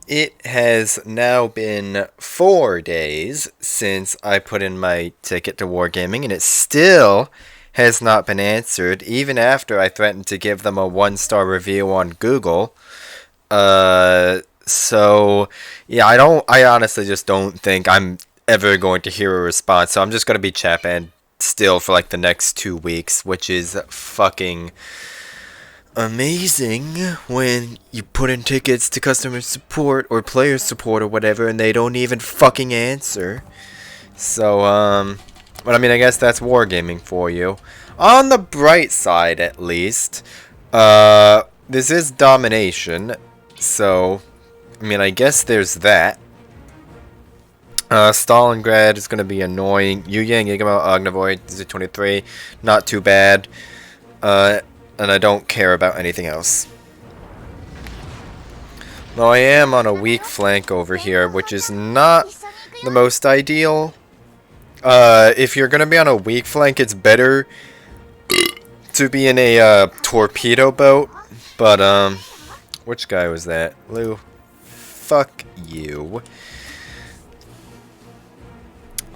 It has now been 4 days since I put in my ticket to Wargaming, and it still has not been answered, even after I threatened to give them a 1-star review on Google. So yeah, I honestly just don't think I'm ever going to hear a response. So I'm just gonna be chat banned still for like the next 2 weeks, which is fucking amazing when you put in tickets to customer support or player support or whatever and they don't even fucking answer. So, but I mean, I guess that's wargaming for you. On the bright side, at least, this is domination, so, I mean, I guess there's that. Stalingrad is going to be annoying. Yu Yang, Igamo, Ognivoid, Z23, not too bad. And I don't care about anything else. Though I am on a weak flank over here, which is not the most ideal. If you're gonna be on a weak flank, it's better to be in a torpedo boat. But which guy was that? Lou, fuck you.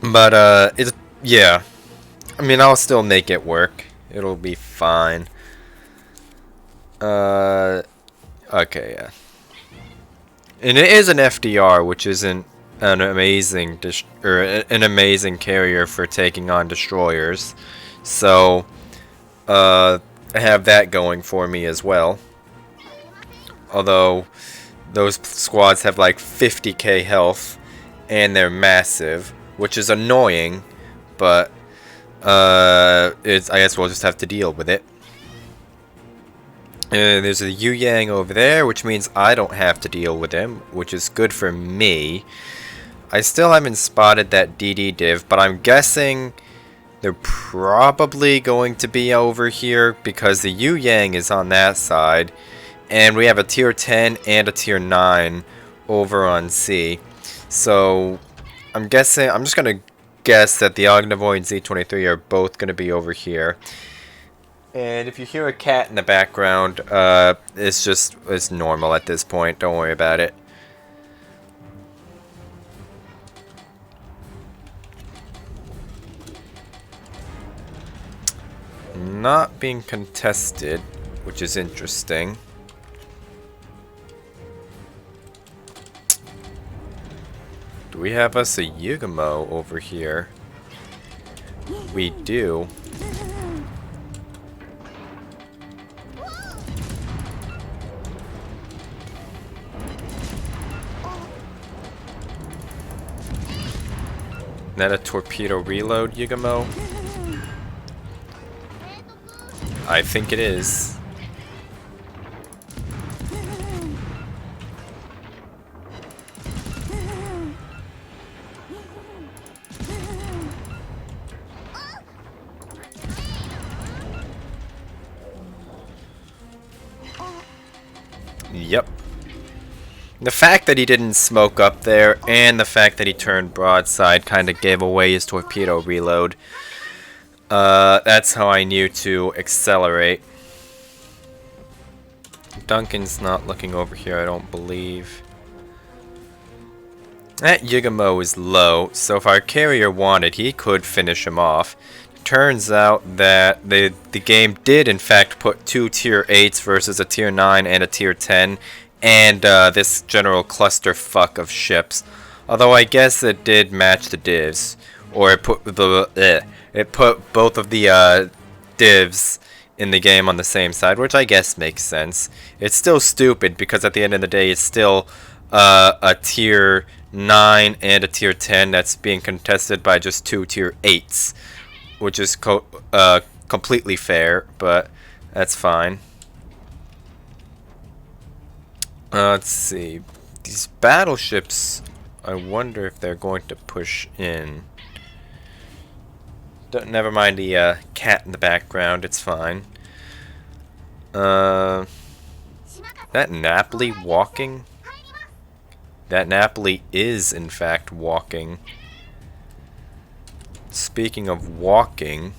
But it's yeah. I mean, I'll still make it work. It'll be fine. Okay, yeah. And it is an FDR, which isn't an amazing an amazing carrier for taking on destroyers. So, I have that going for me as well. Although those squads have like 50k health and they're massive, which is annoying, but I guess we'll just have to deal with it. There's a Yu Yang over there, which means I don't have to deal with him, which is good for me. I still haven't spotted that DD div, but I'm guessing they're probably going to be over here because the Yu Yang is on that side, and we have a tier 10 and a tier 9 over on C. So I'm guessing, I'm just going to guess that the Ognivoid and Z23 are both going to be over here. And if you hear a cat in the background, it's normal at this point. Don't worry about it. Not being contested, which is interesting. Do we have us a Yugamo over here? We do. Is that a torpedo reload, Yugamo? I think it is. Yep. The fact that he didn't smoke up there and the fact that he turned broadside kind of gave away his torpedo reload. That's how I knew to accelerate. Duncan's not looking over here, I don't believe. That Yugamo is low, so if our carrier wanted, he could finish him off. Turns out that the game did in fact put 2 tier 8s versus a tier 9 and a tier 10, and this general clusterfuck of ships. Although I guess it did match the divs, or it put both of the divs in the game on the same side, which I guess makes sense. It's still stupid because at the end of the day, it's still a tier 9 and a tier 10 that's being contested by just 2 tier 8s, which is completely fair, but that's fine. Let's see. These battleships, I wonder if they're going to push in. Never mind the cat in the background, it's fine. That Napoli walking? That Napoli is, in fact, walking. Speaking of walking...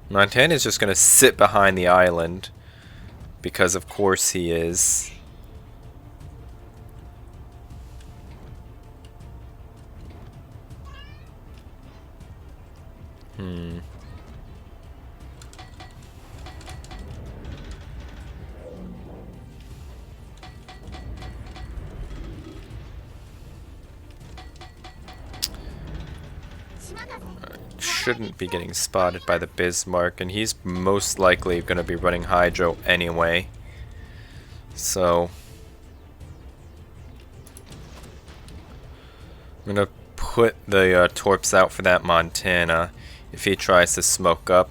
Montana is just going to sit behind the island. Because of course he is. Shouldn't be getting spotted by the Bismarck, and he's most likely going to be running Hydro anyway. So I'm going to put the Torps out for that Montana if he tries to smoke up.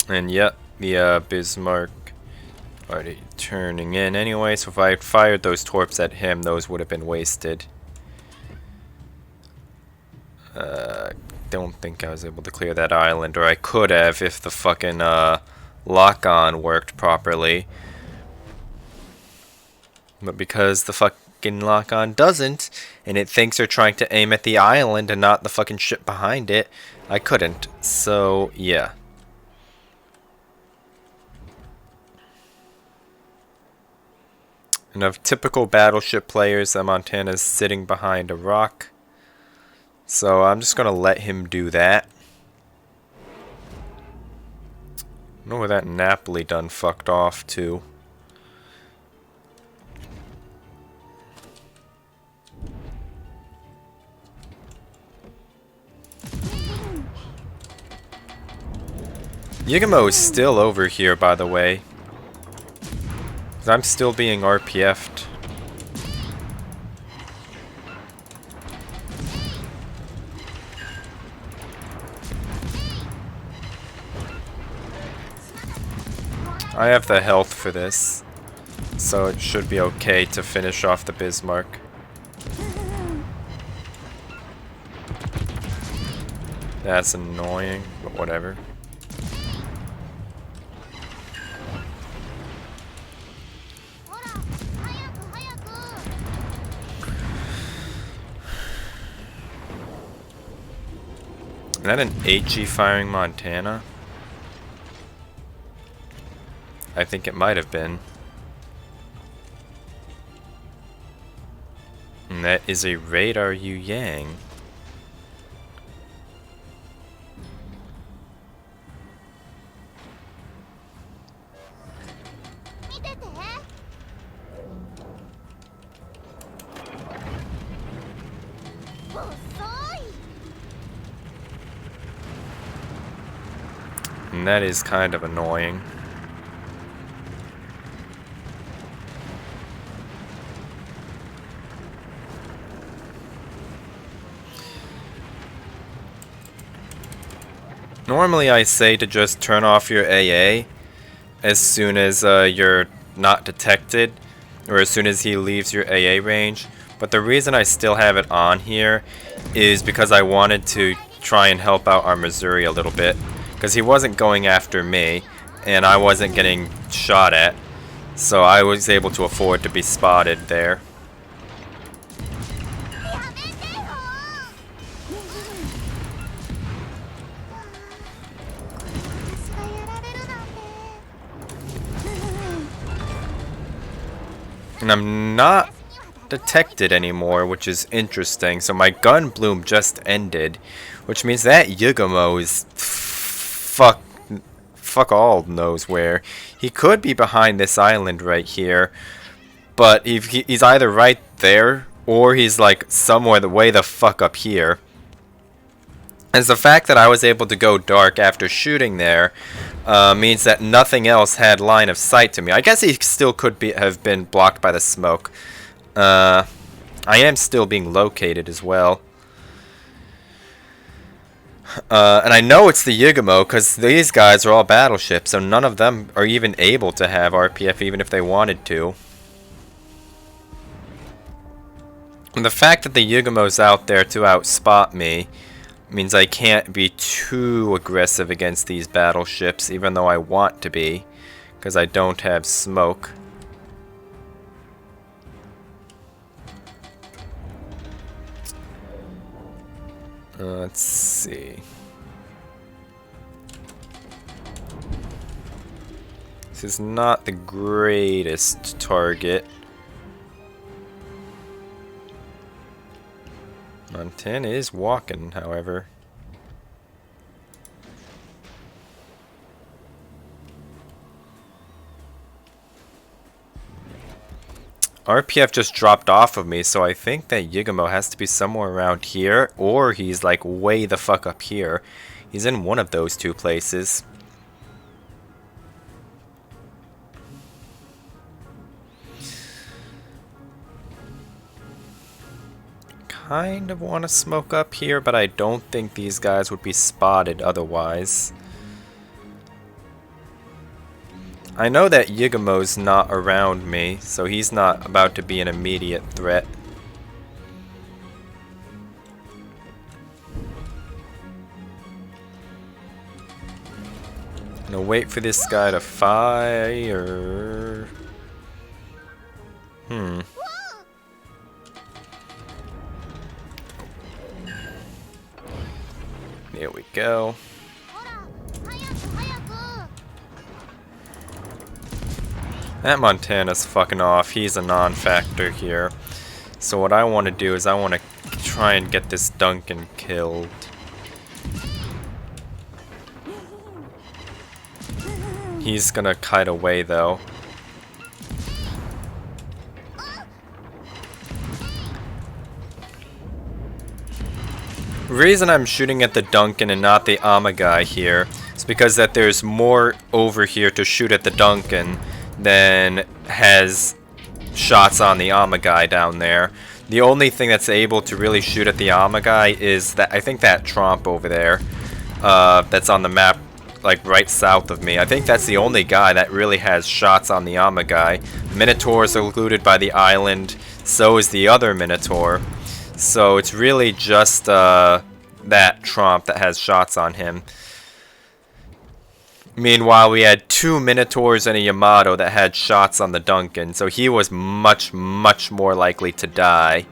And yep, the Bismarck already turning in anyway, so if I had fired those Torps at him, those would have been wasted. Don't think I was able to clear that island, or I could have if the fucking lock-on worked properly. But because the fucking lock-on doesn't, and it thinks they're trying to aim at the island and not the fucking ship behind it, I couldn't. So, yeah. And of typical battleship players, the Montana's sitting behind a rock. So I'm just going to let him do that. I know where that Napoli done fucked off to. Yugamo is still over here, by the way. 'Cause I'm still being RPF'd. I have the health for this, so it should be okay to finish off the Bismarck. That's annoying, but whatever. Is that an HE firing Montana? I think it might have been. And that is a radar Yu Yang. And that is kind of annoying. Normally I say to just turn off your AA as soon as you're not detected, or as soon as he leaves your AA range, but the reason I still have it on here is because I wanted to try and help out our Missouri a little bit, because he wasn't going after me and I wasn't getting shot at, so I was able to afford to be spotted there. And I'm not detected anymore, which is interesting. So my gun bloom just ended, which means that Yugamo is fuck all knows where. He could be behind this island right here, but he's either right there or he's like somewhere the way the fuck up here. And the fact that I was able to go dark after shooting there means that nothing else had line of sight to me. I guess he still could have been blocked by the smoke. I am still being located as well. And I know it's the Yugamo because these guys are all battleships, so none of them are even able to have RPF even if they wanted to. And the fact that the Yugamo's out there to outspot me means I can't be too aggressive against these battleships, even though I want to be, because I don't have smoke. Let's see. This is not the greatest target. Montana is walking, however. RPF just dropped off of me, so I think that Yigamo has to be somewhere around here, or he's like way the fuck up here. He's in one of those two places. Kind of want to smoke up here, but I don't think these guys would be spotted otherwise. I know that Yigamo's not around me, so he's not about to be an immediate threat. I'm gonna wait for this guy to fire. Here we go. That Montana's fucking off. He's a non-factor here. So what I want to do is I want to try and get this Duncan killed. He's gonna kite away though. The reason I'm shooting at the Duncan and not the Amagai here is because that there's more over here to shoot at the Duncan than has shots on the Amagai down there. The only thing that's able to really shoot at the Amagai is that I think that Tromp over there that's on the map like right south of me. I think that's the only guy that really has shots on the Amagai. Minotaurs are looted by the island, so is the other Minotaur. So it's really just that Tromp that has shots on him. Meanwhile, we had two Minotaurs and a Yamato that had shots on the Duncan, so he was much, much more likely to die.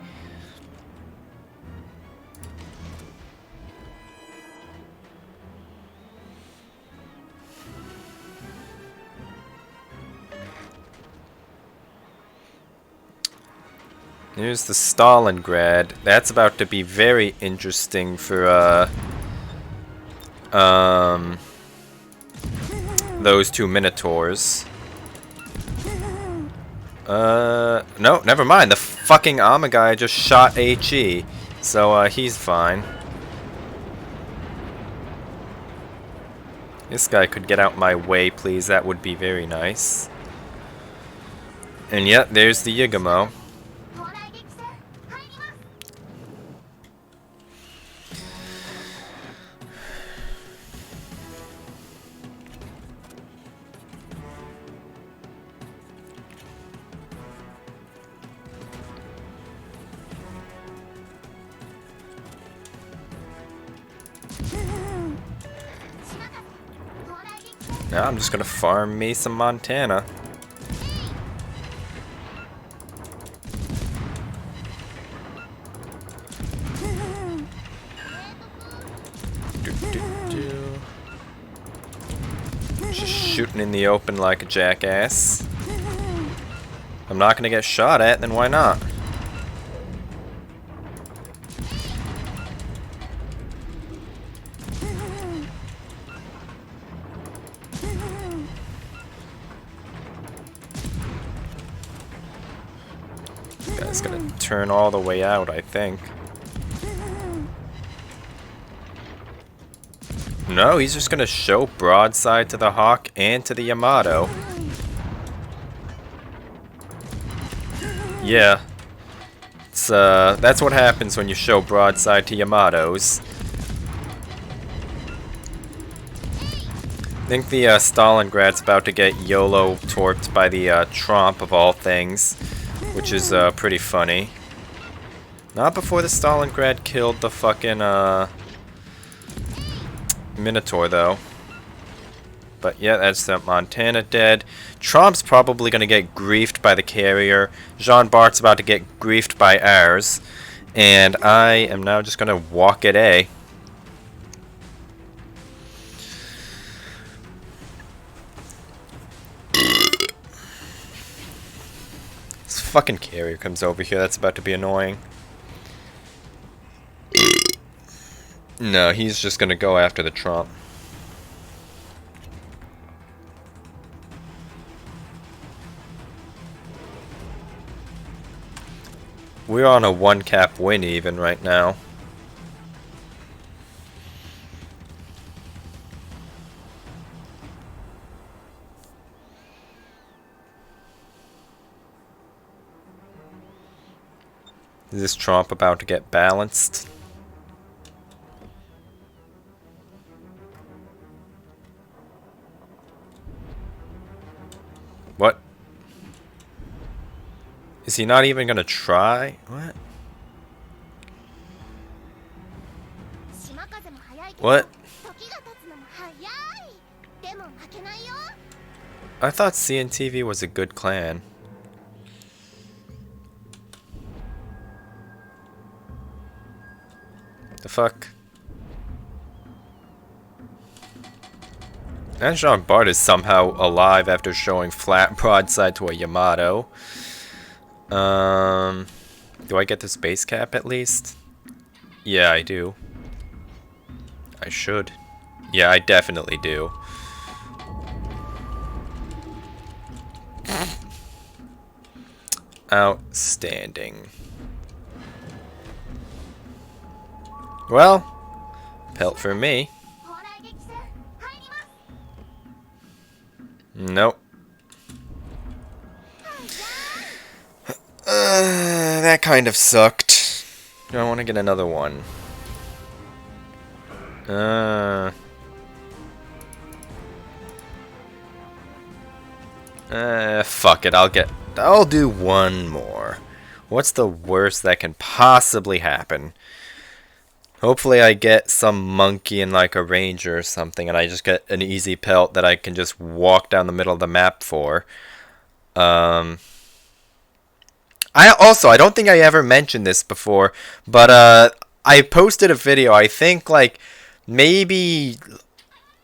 Here's the Stalingrad. That's about to be very interesting for those two Minotaurs. No, never mind. The fucking Amagai just shot HE, so he's fine. This guy could get out my way, please. That would be very nice. And yet, there's the Yigamo. Now I'm just gonna farm me some Montana. Just shooting in the open like a jackass. I'm not gonna get shot at, then why not? Guy's gonna turn all the way out, I think. No, he's just gonna show broadside to the Hawk and to the Yamato. Yeah. It's, that's what happens when you show broadside to Yamatos. I think the Stalingrad's about to get YOLO torped by the Tromp of all things, which is pretty funny. Not before the Stalingrad killed the fucking Minotaur though. But yeah, that's the Montana dead. Tromp's probably gonna get griefed by the carrier. Jean Bart's about to get griefed by ours. And I am now just gonna walk at A. fucking carrier comes over here, that's about to be annoying. No, he's just gonna go after the Trump. We're on a 1-cap win even right now. Is this Trump about to get balanced? What? Is he not even gonna try? What? What? I thought CNTV was a good clan. The fuck? And Jean Bart is somehow alive after showing flat broadside to a Yamato. Do I get this base cap at least? Yeah, I do. I should. Yeah, I definitely do. Outstanding. Well, pelt for me. Nope. That kind of sucked. I want to get another one. Fuck it. I'll do one more. What's the worst that can possibly happen? Hopefully I get some monkey in like a ranger or something and I just get an easy pelt that I can just walk down the middle of the map for. I don't think I ever mentioned this before, but I posted a video, I think like maybe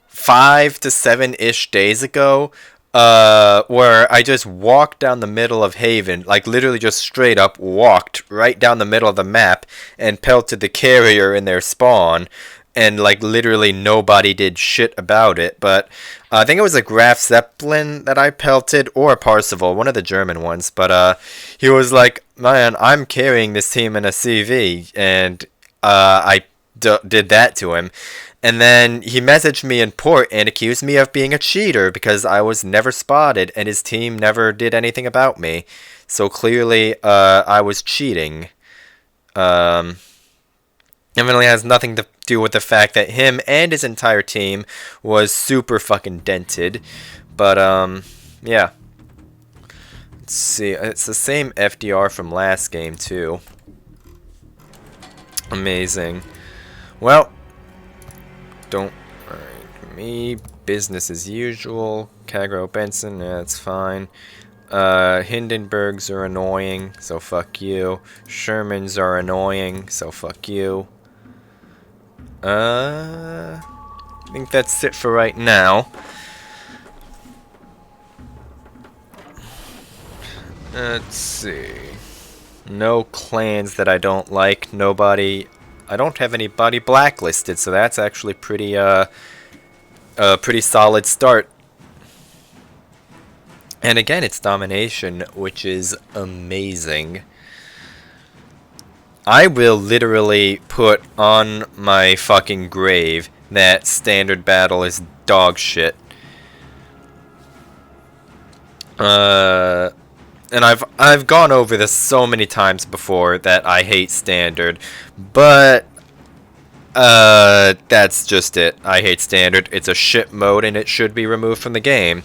5 to 7-ish days ago, where I just walked down the middle of Haven, like literally just straight up walked right down the middle of the map and pelted the carrier in their spawn, and like literally nobody did shit about it. But I think it was a Graf Zeppelin that I pelted, or a Parseval, one of the German ones. But he was like, man, I'm carrying this team in a CV, and I did that to him. And then he messaged me in port and accused me of being a cheater because I was never spotted and his team never did anything about me. So clearly, I was cheating. It really has nothing to do with the fact that him and his entire team was super fucking dented. But, yeah. Let's see. It's the same FDR from last game, too. Amazing. Well, alright, me, business as usual. Kagro Benson, that's fine. Hindenburgs are annoying, so fuck you. Shermans are annoying, so fuck you. I think that's it for right now. Let's see. No clans that I don't like. I don't have anybody blacklisted, so that's actually pretty a pretty solid start. And again, it's domination, which is amazing. I will literally put on my fucking grave that standard battle is dog shit. And I've gone over this so many times before that I hate standard, but that's just it. I hate standard. It's a shit mode and it should be removed from the game.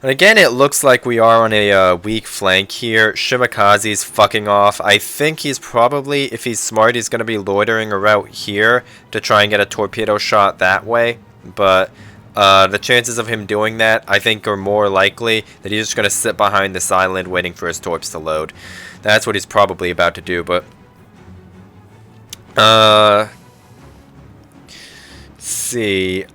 And again, it looks like we are on a weak flank here. Shimakaze's fucking off. I think he's probably, if he's smart, he's going to be loitering around here to try and get a torpedo shot that way. But the chances of him doing that, I think, are more likely that he's just going to sit behind this island waiting for his torps to load. That's what he's probably about to do, but let's see.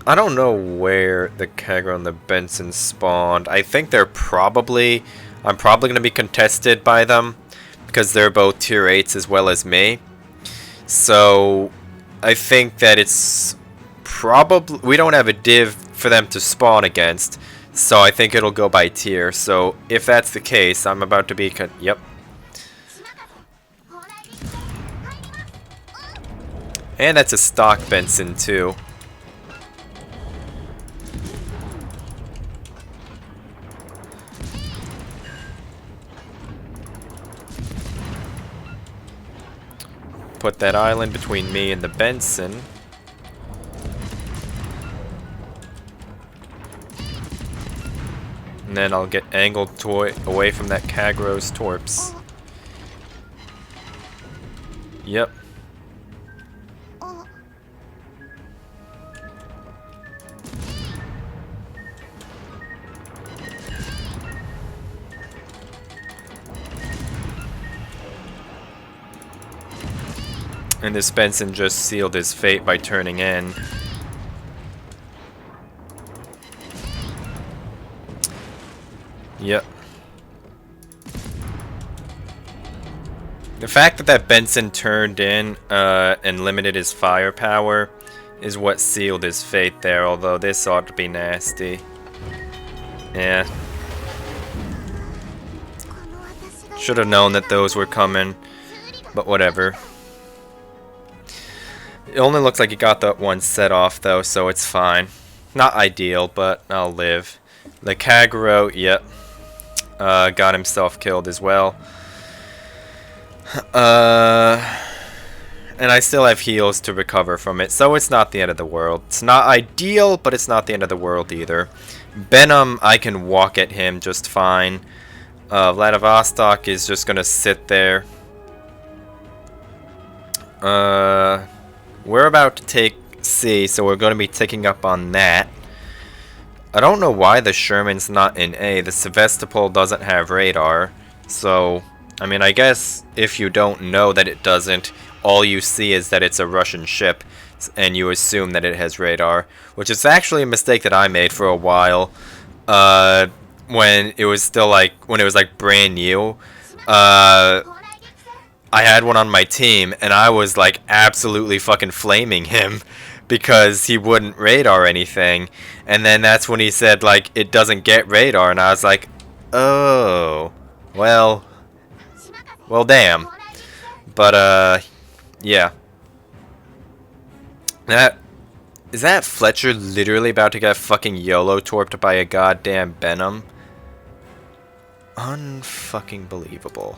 I don't know where the Kagro and the Benson spawned. I think they're probably I'm probably going to be contested by them because they're both tier 8s as well as me. So I think that it's probably, we don't have a div for them to spawn against, so I think it'll go by tier. So if that's the case, I'm about to be yep. And that's a stock Benson too. Put that island between me and the Benson. And then I'll get angled away from that Kagro's Torps. Yep. And this Benson just sealed his fate by turning in. Yep. The fact that that Benson turned in and limited his firepower is what sealed his fate there, although this ought to be nasty. Yeah. Should have known that those were coming, but whatever. It only looks like he got that one set off though, so it's fine. Not ideal, but I'll live. The Kagero, yep. Got himself killed as well. And I still have heals to recover from it, so it's not the end of the world. It's not ideal, but it's not the end of the world either. Venom, I can walk at him just fine. Vladivostok is just gonna sit there. We're about to take C, so we're going to be taking up on that. I don't know why the Sherman's not in A. The Sevastopol doesn't have radar. So, I mean, I guess if you don't know that it doesn't, all you see is that it's a Russian ship, and you assume that it has radar. Which is actually a mistake that I made for a while. When it was still like, when it was like brand new. I had one on my team, and I was like absolutely fucking flaming him because he wouldn't radar anything. And then that's when he said like it doesn't get radar, and I was like, oh, well damn. But yeah. Is that Fletcher literally about to get fucking YOLO torped by a goddamn Venom? Unfucking believable.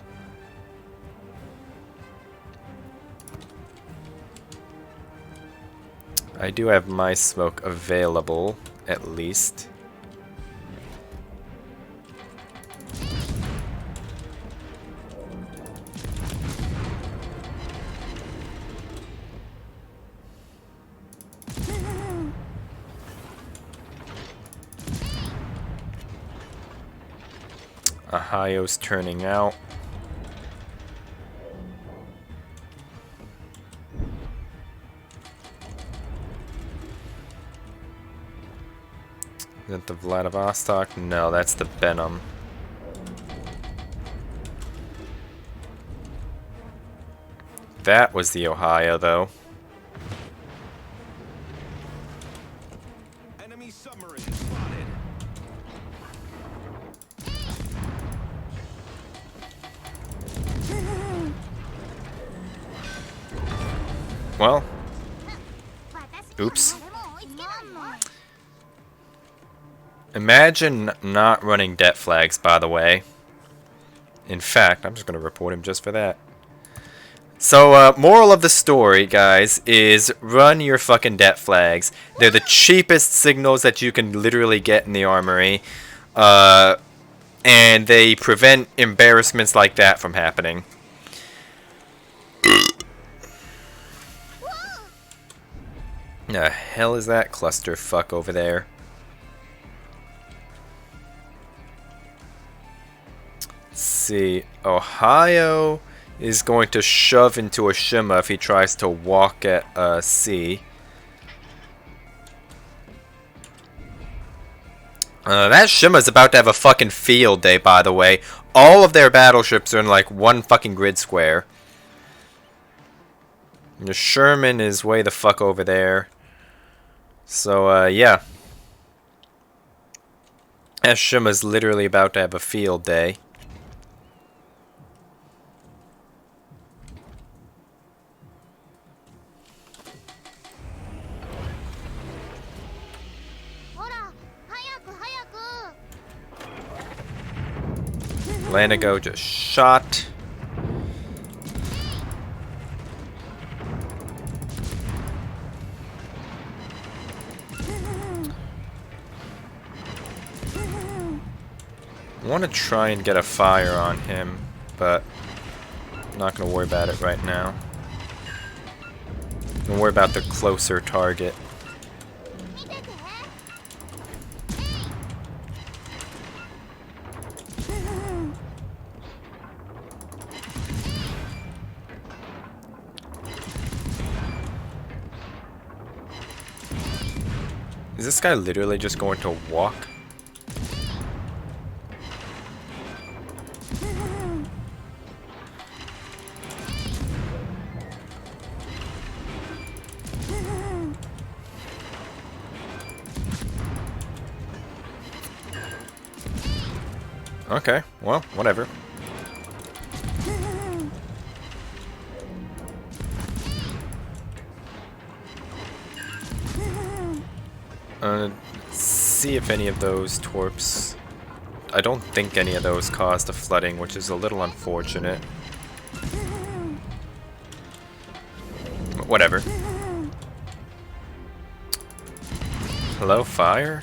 I do have my smoke available, at least. Ohio's turning out. Is that the Vladivostok? No, that's the Venom. That was the Ohio, though. Enemy submarine spotted. Well. Oops. Imagine not running debt flags, by the way. In fact, I'm just going to report him just for that. So, moral of the story, guys, is run your fucking debt flags. They're the cheapest signals that you can literally get in the armory. And they prevent embarrassments like that from happening. The hell is that clusterfuck over there? Let's see. Ohio is going to shove into a Shima if he tries to walk at C. That Shima's about to have a fucking field day, by the way. All of their battleships are in like one fucking grid square. The Sherman is way the fuck over there. So, yeah. That Shima's literally about to have a field day. Lanigo just shot. I want to try and get a fire on him, but I'm not going to worry about it right now. I'm going to worry about the closer target. Is this guy literally just going to walk? Okay, well, whatever. See if any of those torps... I don't think any of those caused the flooding, which is a little unfortunate. But whatever. Hello, fire?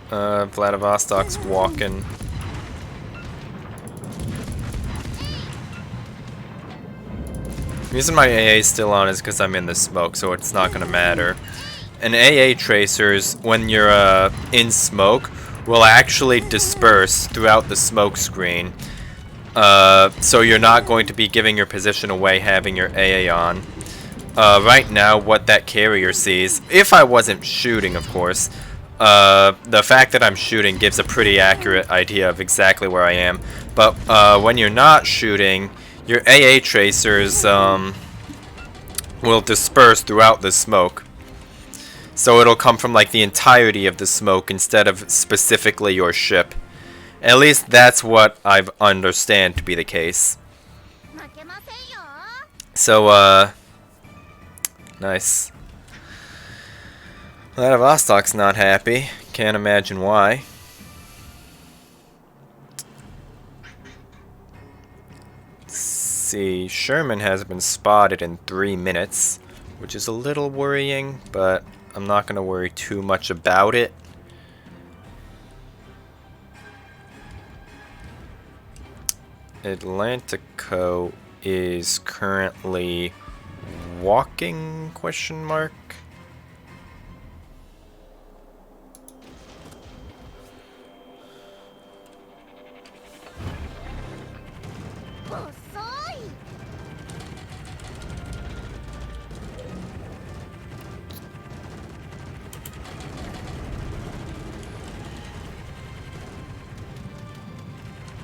Vladivostok's walking. The reason my AA is still on is because I'm in the smoke, so it's not going to matter. And AA tracers, when you're in smoke, will actually disperse throughout the smoke screen. So you're not going to be giving your position away having your AA on. Right now, what that carrier sees, if I wasn't shooting, of course, the fact that I'm shooting gives a pretty accurate idea of exactly where I am. But when you're not shooting, your AA tracers will disperse throughout the smoke. So it'll come from like the entirety of the smoke instead of specifically your ship. At least that's what I understand to be the case. So, nice. Vladivostok's not happy. Can't imagine why. See, Sherman has been spotted in 3 minutes, which is a little worrying, but I'm not going to worry too much about it. Atlantico is currently walking, question mark?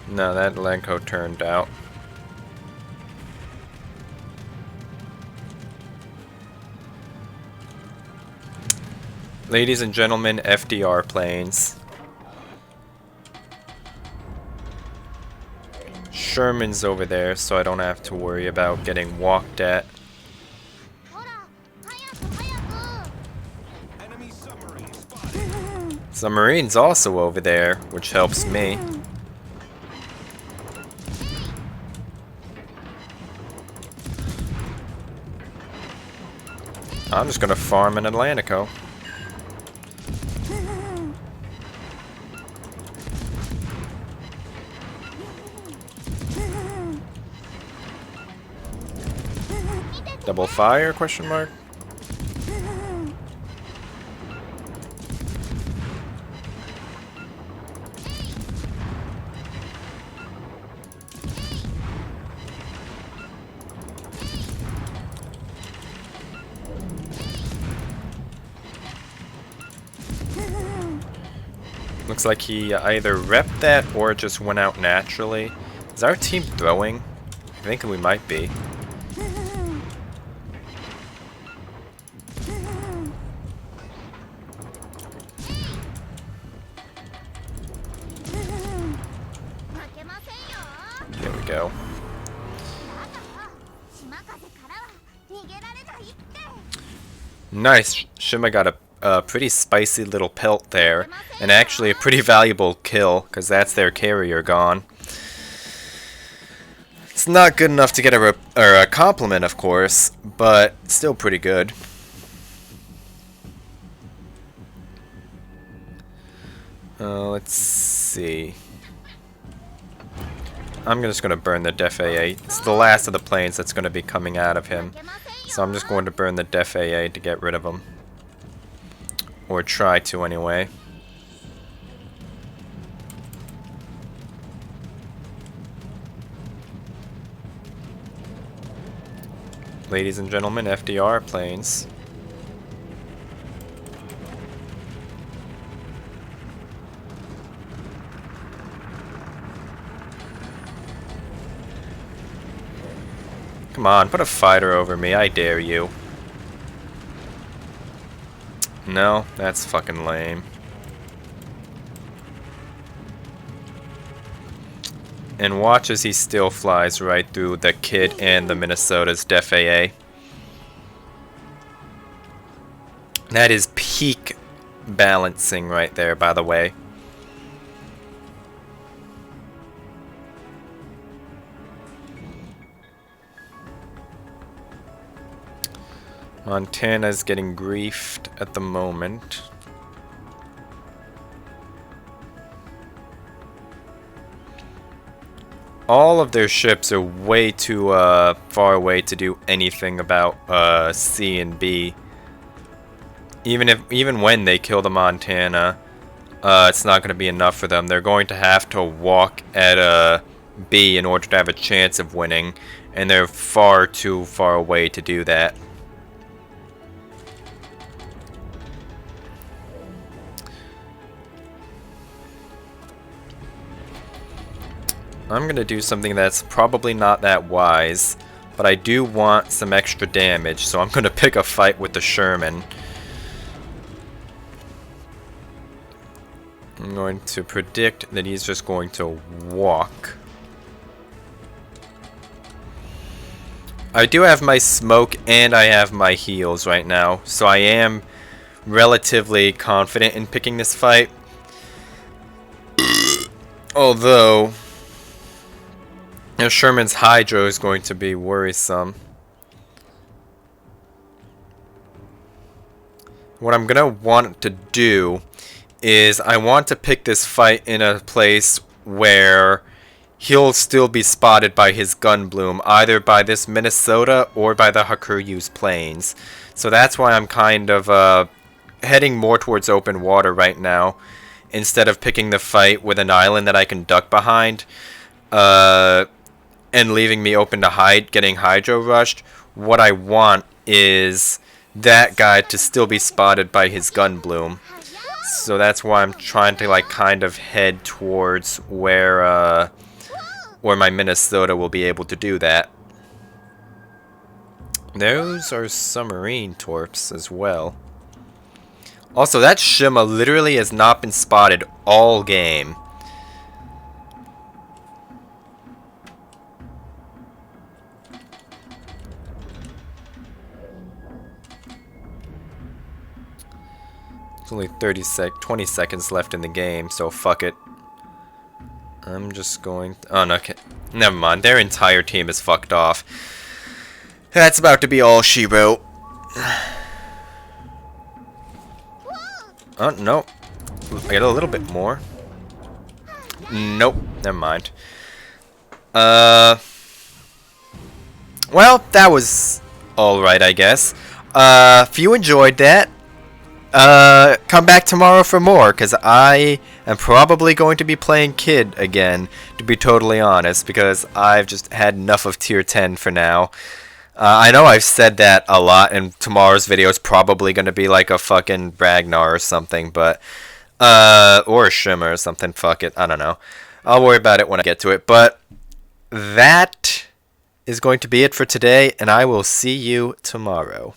No, that Lenko turned out. Ladies and gentlemen, FDR planes. Sherman's over there, so I don't have to worry about getting walked at. Submarine's also over there, which helps me. I'm just gonna farm in Atlantico. Double fire, question mark? Looks like he either repped that or just went out naturally. Is our team throwing? I think we might be. There we go. Nice. Shima got a pretty spicy little pelt there, and actually a pretty valuable kill, because that's their carrier gone. It's not good enough to get a compliment, of course, but still pretty good. Let's see. I'm just going to burn the Def AA. It's the last of the planes that's going to be coming out of him. So I'm just going to burn the Def AA to get rid of him. Or try to anyway. Ladies and gentlemen, FDR planes. Come on, put a fighter over me, I dare you. No, that's fucking lame. And watch as he still flies right through the Kid and the Minnesota's Def AA. That is peak balancing right there, by the way. Montana's getting griefed at the moment. All of their ships are way too far away to do anything about C and B. Even when they kill the Montana, it's not going to be enough for them. They're going to have to walk at B in order to have a chance of winning, and they're far too far away to do that. I'm gonna do something that's probably not that wise, but I do want some extra damage, so I'm gonna pick a fight with the Sherman. I'm going to predict that he's just going to walk. I do have my smoke and I have my heals right now, so I am relatively confident in picking this fight. Although Sherman's Hydro is going to be worrisome. What I'm gonna want to do is I want to pick this fight in a place where he'll still be spotted by his gun bloom, either by this Minnesota or by the Hakuryu's planes. So that's why I'm kind of heading more towards open water right now, instead of picking the fight with an island that I can duck behind. And leaving me open to getting Hydro rushed. What I want is that guy to still be spotted by his gun bloom. So that's why I'm trying to like kind of head towards where my Minnesota will be able to do that. Those are submarine torps as well. Also, that Shima literally has not been spotted all game. There's only 20 seconds left in the game, so fuck it. I'm just going... Oh, no, okay. Never mind. Their entire team is fucked off. That's about to be all she wrote. Oh, no. I get a little bit more. Nope. Never mind. Well, that was alright, I guess. If you enjoyed that, come back tomorrow for more, because I am probably going to be playing Kid again, to be totally honest, because I've just had enough of tier 10 for now. I know I've said that a lot, and tomorrow's video is probably going to be like a fucking Ragnar or something, but Or a shimmer or something. Fuck it. I don't know. I'll worry about it when I get to it. But that is going to be it for today, and I will see you tomorrow.